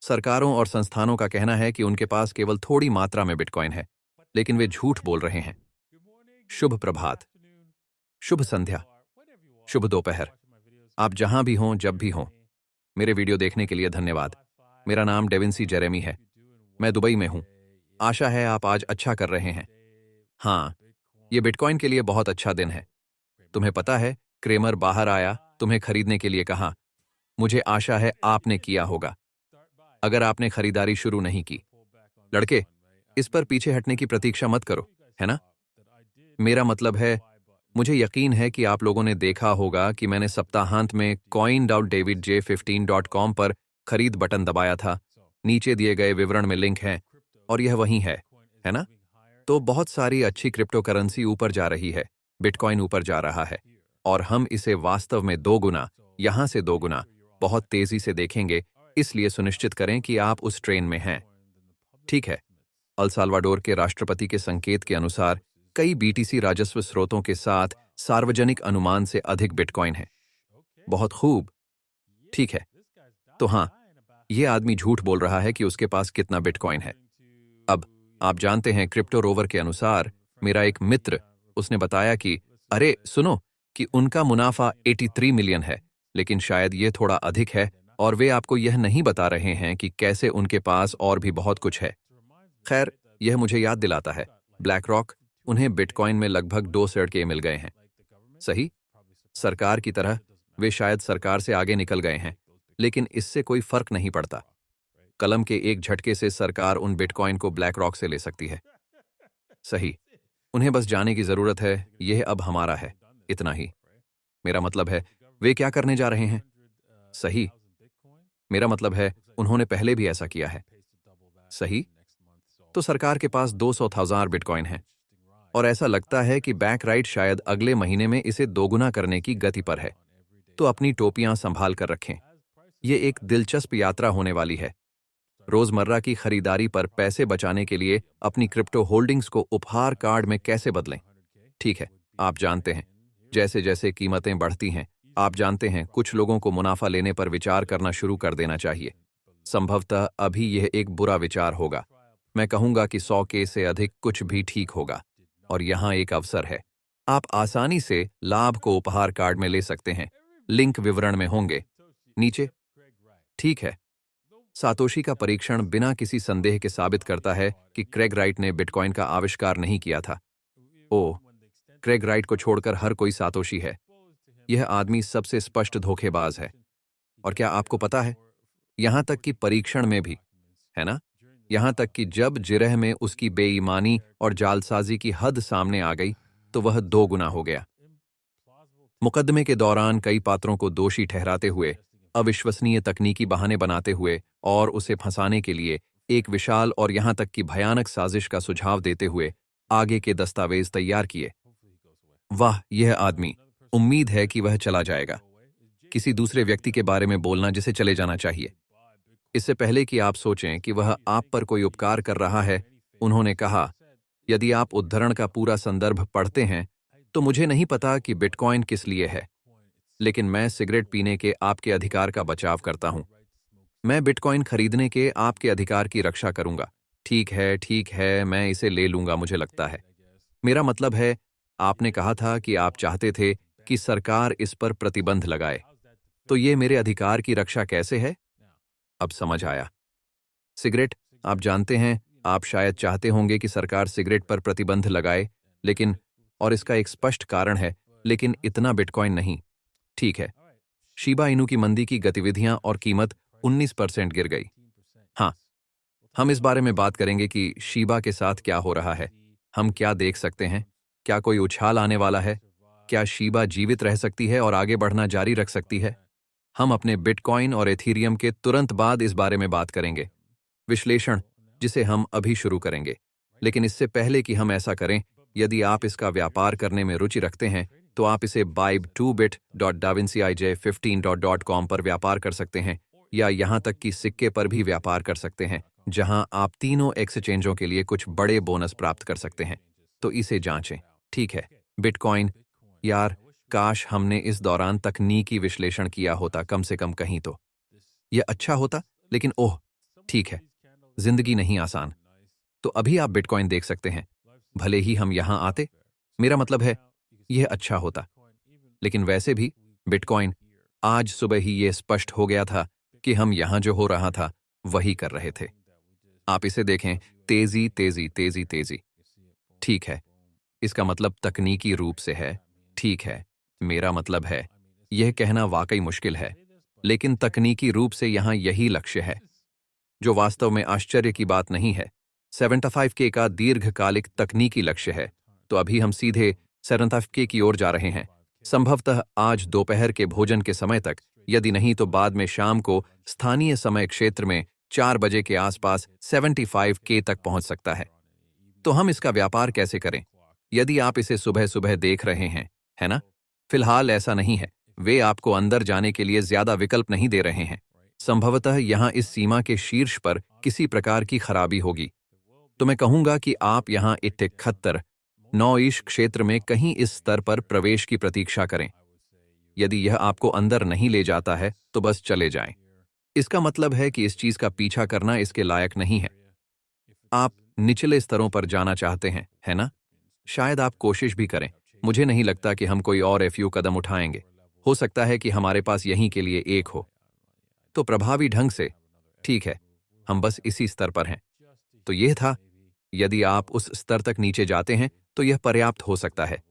सरकारों और संस्थानों का कहना है कि उनके पास केवल थोड़ी मात्रा में बिटकॉइन है, लेकिन वे झूठ बोल रहे हैं। शुभ प्रभात, शुभ संध्या, शुभ दोपहर। आप जहां भी हों, जब भी हों, मेरे वीडियो देखने के लिए धन्यवाद। मेरा नाम डेविंसी जेरेमी है। मैं दुबई में हूं। आशा है आप आज अच्छा कर रहे हैं। हाँ, ये बिटकॉइन के लिए बहुत अच्छा दिन है। तुम्हें पता है, क्रेमर बाहर आया, तुम्हें खरीदने के लिए कहा। मुझे आशा है आपने किया होगा। अगर आपने खरीदारी शुरू नहीं की, लड़के, इस पर पीछे हटने की प्रतीक्षा मत करो, है ना? मेरा मतलब है, मुझे यकीन है कि आप लोगों ने देखा होगा कि मैंने सप्ताहांत में coin.davidj15.com पर खरीद बटन दबाया था। नीचे दिए गए विवरण में लिंक है और यह वहीं है ना? तो बहुत सारी अच्छी क्रिप्टो करेंसी ऊपर जा रही है, बिटकॉइन ऊपर जा रहा है और हम इसे वास्तव में 2 गुना, यहां से 2 गुना, बहुत तेजी से देखेंगे, इसलिए सुनिश्चित करें कि आप उस ट्रेन में हैं। ठीक है। अल साल्वाडोर के राष्ट्रपति के संकेत के अनुसार कई बीटीसी राजस्व स्रोतों के साथ सार्वजनिक अनुमान से अधिक बिटकॉइन है। बहुत खूब। ठीक है। तो हाँ, यह आदमी झूठ बोल रहा है कि उसके पास कितना बिटकॉइन है। अब आप जानते हैं, क्रिप्टो रोवर के अनुसार मेरा एक मित्र, उसने बताया कि अरे सुनो, कि उनका मुनाफा 83 मिलियन है, लेकिन शायद यह थोड़ा अधिक है और वे आपको यह नहीं बता रहे हैं कि कैसे उनके पास और भी बहुत कुछ है। खैर, यह मुझे याद दिलाता है, ब्लैक रॉक, उन्हें बिटकॉइन में लगभग 2 मिल गए हैं। सही? सरकार की तरह वे शायद सरकार से आगे निकल गए हैं, लेकिन इससे कोई फर्क नहीं पड़ता। कलम के एक झटके से सरकार उन बिटकॉइन को ब्लैक रॉक से ले सकती है। सही। उन्हें बस जाने की जरूरत है, यह अब हमारा है, इतना ही। मेरा मतलब है, वे क्या करने जा रहे हैं? सही। मेरा मतलब है, उन्होंने पहले भी ऐसा किया है। सही। तो सरकार के पास 200,000 बिटकॉइन है और ऐसा लगता है कि बैकराइट शायद अगले महीने में इसे दोगुना करने की गति पर है। तो अपनी टोपियां संभाल कर रखें। यह एक दिलचस्प यात्रा होने वाली है। रोजमर्रा की खरीदारी पर पैसे बचाने के लिए अपनी क्रिप्टो होल्डिंग्स को उपहार कार्ड में कैसे बदलें? ठीक है, आप जानते हैं, जैसे जैसे कीमतें बढ़ती हैं, आप जानते हैं, कुछ लोगों को मुनाफा लेने पर विचार करना शुरू कर देना चाहिए। संभवतः अभी यह एक बुरा विचार होगा। मैं कहूंगा कि 100 के से अधिक कुछ भी ठीक होगा। और यहां एक अवसर है। आप आसानी से लाभ को उपहार कार्ड में ले सकते हैं। लिंक विवरण में होंगे नीचे। ठीक है। सातोशी का परीक्षण बिना किसी संदेह के साबित करता है कि क्रेग राइट ने बिटकॉइन का आविष्कार नहीं किया था। ओह, क्रेग राइट को छोड़कर हर कोई सातोशी है। यह आदमी सबसे स्पष्ट धोखेबाज है। और क्या आपको पता है, यहां तक कि परीक्षण में भी, है ना? यहां तक कि जब जिरह में उसकी बेईमानी और जालसाजी की हद सामने आ गई, तो वह 2 गुना हो गया। मुकदमे के दौरान कई पात्रों को दोषी ठहराते हुए, अविश्वसनीय तकनीकी बहाने बनाते हुए और उसे फंसाने के लिए एक विशाल और यहां तक कि भयानक साजिश का सुझाव देते हुए आगे के दस्तावेज तैयार किए। वाह, यह आदमी, उम्मीद है कि वह चला जाएगा। किसी दूसरे व्यक्ति के बारे में बोलना जिसे चले जाना चाहिए। इससे पहले कि आप सोचें कि वह आप पर कोई उपकार कर रहा है, उन्होंने कहा, यदि आप उद्धरण का पूरा संदर्भ पढ़ते हैं, तो मुझे नहीं पता कि बिटकॉइन किस लिए है, लेकिन मैं सिगरेट पीने के आपके अधिकार का बचाव करता हूं। मैं बिटकॉइन खरीदने के आपके अधिकार की रक्षा करूंगा। ठीक है, मैं इसे ले लूंगा, मुझे लगता है। मेरा मतलब है, आपने कहा था कि आप चाहते थे कि सरकार इस पर प्रतिबंध लगाए। तो ये मेरे अधिकार की रक्षा कैसे है? अब समझ आया। सिगरेट, आप जानते हैं, आप शायद चाहते होंगे कि सरकार सिगरेट पर प्रतिबंध लगाए, लेकिन, और इसका एक स्पष्ट कारण है, लेकिन इतना बिटकॉइन नहीं। ठीक है। शिबा इनू की मंदी की गतिविधियां और कीमत 19% गिर गई। हाँ, हम इस बारे में बात करेंगे कि शिबा के साथ क्या हो रहा है। हम क्या देख सकते हैं? क्या कोई उछाल आने वाला है? क्या शिबा जीवित रह सकती है और आगे बढ़ना जारी रख सकती है? हम अपने बिटकॉइन और एथीरियम के तुरंत बाद इस बारे में बात करेंगे। विश्लेषण, जिसे हम अभी शुरू करेंगे। लेकिन इससे पहले कि हम ऐसा करें, यदि आप इसका व्यापार करने में रुचि रखते हैं, तो आप इसे bib2bit.davincij15.com पर व्यापार कर सकते हैं, या यहां तक कि सिक्के पर भी व्यापार कर सकते हैं, जहां आप तीनों एक्सचेंजों के लिए कुछ बड़े बोनस प्राप्त कर सकते हैं। तो इसे जांचें। ठीक है। बिटकॉइन, यार, काश हमने इस दौरान तकनीकी विश्लेषण किया होता, कम से कम कहीं तो। यह अच्छा होता, लेकिन ओह, ठीक है, जिंदगी नहीं आसान। तो अभी आप बिटकॉइन देख सकते हैं। भले ही हम यहां आते, मेरा मतलब है, यह अच्छा होता। लेकिन वैसे भी बिटकॉइन आज सुबह ही ये स्पष्ट हो गया था कि हम यहां जो हो रहा था वही कर रहे थे। आप इसे देखें, तेजी तेजी तेजी तेजी। ठीक है, इसका मतलब तकनीकी रूप से है। ठीक है, मेरा मतलब है, यह कहना वाकई मुश्किल है, लेकिन तकनीकी रूप से यहां यही लक्ष्य है, जो वास्तव में आश्चर्य की बात नहीं है। 75K का दीर्घकालिक तकनीकी लक्ष्य है। तो अभी हम सीधे 75K की ओर जा रहे हैं, संभवतः आज दोपहर के भोजन के समय तक, यदि नहीं तो बाद में शाम को स्थानीय समय क्षेत्र में 4 बजे के आसपास 75K तक पहुंच सकता है। तो हम इसका व्यापार कैसे करें? यदि आप इसे सुबह सुबह देख रहे हैं, है ना? फिलहाल ऐसा नहीं है। वे आपको अंदर जाने के लिए ज्यादा विकल्प नहीं दे रहे हैं। संभवतः यहां इस सीमा के शीर्ष पर किसी प्रकार की खराबी होगी। तो मैं कहूंगा कि आप यहां 71 9 क्षेत्र में कहीं इस स्तर पर प्रवेश की प्रतीक्षा करें। यदि यह आपको अंदर नहीं ले जाता है तो बस चले जाएं। इसका मतलब है कि इस चीज का पीछा करना इसके लायक नहीं है। आप निचले स्तरों पर जाना चाहते हैं, है ना? शायद आप कोशिश भी करें। मुझे नहीं लगता कि हम कोई और एफयू कदम उठाएंगे। हो सकता है कि हमारे पास यहीं के लिए एक हो। तो प्रभावी ढंग से, ठीक है, हम बस इसी स्तर पर हैं। तो यह था, यदि आप उस स्तर तक नीचे जाते हैं तो यह पर्याप्त हो सकता है।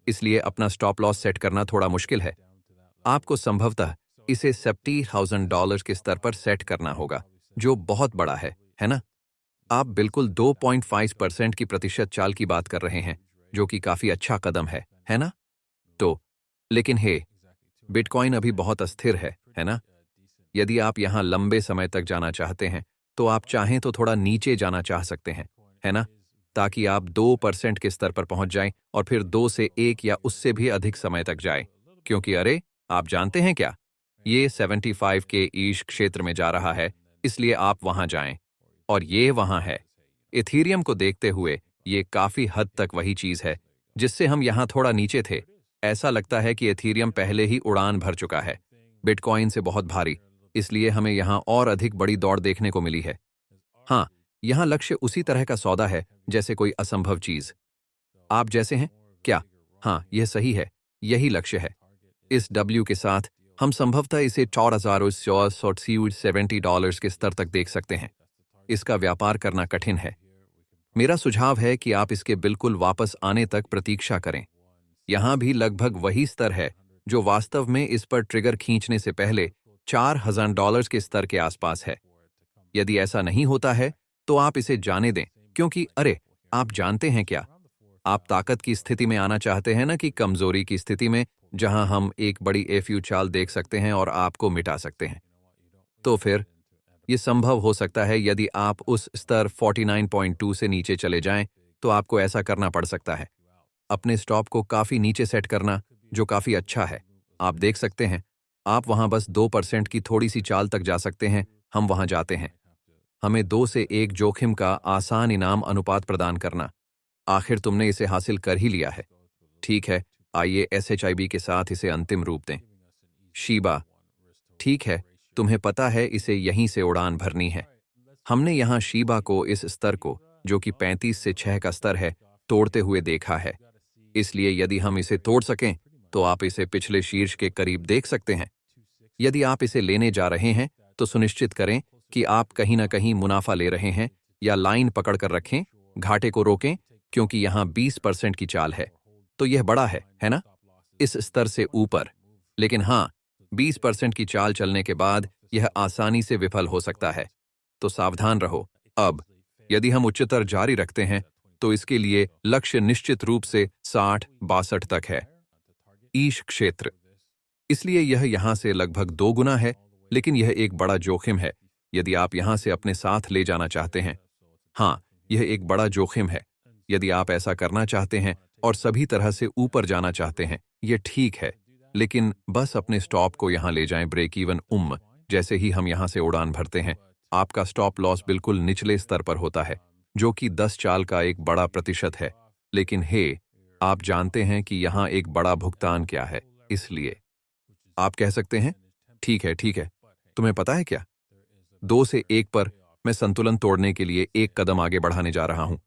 इसलिए अपना स्टॉप लॉस सेट करना थोड़ा मुश्किल है। आपको संभवतः इसे $70,000 के स्तर पर सेट करना होगा, जो बहुत बड़ा है ना? आप बिल्कुल 2.5% की प्रतिशत चाल की बात कर रहे हैं, जो कि काफी अच्छा कदम है ना? तो लेकिन बिटकॉइन अभी बहुत अस्थिर है ना? यदि आप यहां लंबे समय तक जाना चाहते हैं, तो आप चाहें तो थोड़ा नीचे जाना चाह सकते हैं, है ना? ताकि आप 2% के स्तर पर पहुंच जाएं और फिर 2 से 1 या उससे भी अधिक समय तक जाएं। क्योंकि अरे, आप जानते हैं क्या? ये 75 के ईश क्षेत्र में जा रहा है, इसलिए आप वहां जाएं। और ये वहां है। इथीरियम को देखते हुए, ये काफी हद तक वही चीज है जिससे हम यहां थोड़ा नीचे थे। ऐसा लगता है कि इथीरियम पहले ही उड़ान भर चुका है, बिटकॉइन से बहुत भारी, इसलिए हमें यहां और अधिक बड़ी दौड़ देखने को मिली है। हाँ, यहां लक्ष्य उसी तरह का सौदा है जैसे कोई असंभव चीज। आप जैसे हैं क्या? हाँ, यह सही है, यही लक्ष्य है। इस डब्ल्यू के साथ हम संभवतः इसे $4,770 के स्तर तक देख सकते हैं। इसका व्यापार करना कठिन है। मेरा सुझाव है कि आप इसके बिल्कुल वापस आने तक प्रतीक्षा करें। यहां भी लगभग वही स्तर है जो वास्तव में इस पर ट्रिगर खींचने से पहले $4,000 के स्तर के आसपास है। यदि ऐसा नहीं होता है तो आप इसे जाने दें, क्योंकि अरे, आप जानते हैं क्या? आप ताकत की स्थिति में आना चाहते हैं ना कि कमजोरी की स्थिति में, जहां हम एक बड़ी एफयू चाल देख सकते हैं और आपको मिटा सकते हैं। तो फिर यह संभव हो सकता है। यदि आप उस स्तर 49.2 से नीचे चले जाएं, तो आपको ऐसा करना पड़ सकता है, अपने स्टॉप को काफी नीचे सेट करना, जो काफी अच्छा है। आप देख सकते हैं, आप वहां बस 2% की थोड़ी सी चाल तक जा सकते हैं। हम वहां जाते हैं, हमें 2 से 1 जोखिम का आसान इनाम अनुपात प्रदान करना। आखिर तुमने इसे हासिल कर ही लिया है। ठीक है, आइए SHIB के साथ इसे अंतिम रूप दें। शीबा, ठीक है, तुम्हें पता है इसे यहीं से उड़ान भरनी है। हमने यहां शीबा को इस स्तर को, जो कि 35 से 6 का स्तर है, तोड़ते हुए देखा है। इसलिए यदि हम इसे तोड़ सकें, तो आप इसे पिछले शीर्ष के करीब देख सकते हैं। यदि आप इसे लेने जा रहे हैं, तो सुनिश्चित करें कि आप कहीं न कहीं मुनाफा ले रहे हैं, या लाइन पकड़कर रखें, घाटे को रोकें, क्योंकि यहां 20% की चाल है। तो यह बड़ा है ना? इस स्तर से ऊपर। लेकिन हां, 20% की चाल चलने के बाद यह आसानी से विफल हो सकता है। तो सावधान रहो। अब यदि हम उच्चतर जारी रखते हैं, तो इसके लिए लक्ष्य निश्चित रूप से 60-62 तक है। ईश क्षेत्र। इसलिए यह यहां से लगभग 2 गुना है, लेकिन यह एक बड़ा जोखिम है यदि आप यहां से अपने साथ ले जाना चाहते हैं। हाँ, यह एक बड़ा जोखिम है यदि आप ऐसा करना चाहते हैं और सभी तरह से ऊपर जाना चाहते हैं। यह ठीक है, लेकिन बस अपने स्टॉप को यहां ले जाएं। ब्रेक इवन जैसे ही हम यहां से उड़ान भरते हैं, आपका स्टॉप लॉस बिल्कुल निचले स्तर पर होता है, जो कि 10 चाल का एक बड़ा प्रतिशत है। लेकिन आप जानते हैं कि यहां एक बड़ा भुगतान क्या है। इसलिए आप कह सकते हैं, ठीक है, तुम्हें पता है क्या? 2 से 1 पर मैं संतुलन तोड़ने के लिए एक कदम आगे बढ़ाने जा रहा हूं।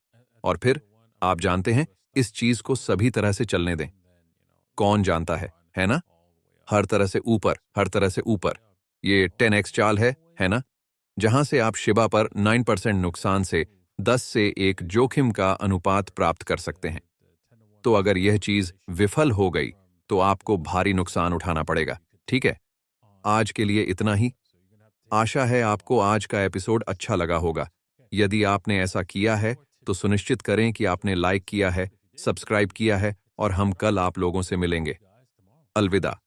और फिर आप जानते हैं, इस चीज को सभी तरह से चलने दें। कौन जानता है ना? हर तरह से ऊपर, हर तरह से ऊपर। ये 10x चाल है ना? जहां से आप शिबा पर 9% नुकसान से 10 से 1 जोखिम का अनुपात प्राप्त कर सकते हैं। तो अगर यह चीज विफल हो गई तो आपको भारी नुकसान उठाना पड़ेगा। ठीक है, आज के लिए इतना ही। आशा है आपको आज का एपिसोड अच्छा लगा होगा। यदि आपने ऐसा किया है तो सुनिश्चित करें कि आपने लाइक किया है, सब्सक्राइब किया है, और हम कल आप लोगों से मिलेंगे। अलविदा।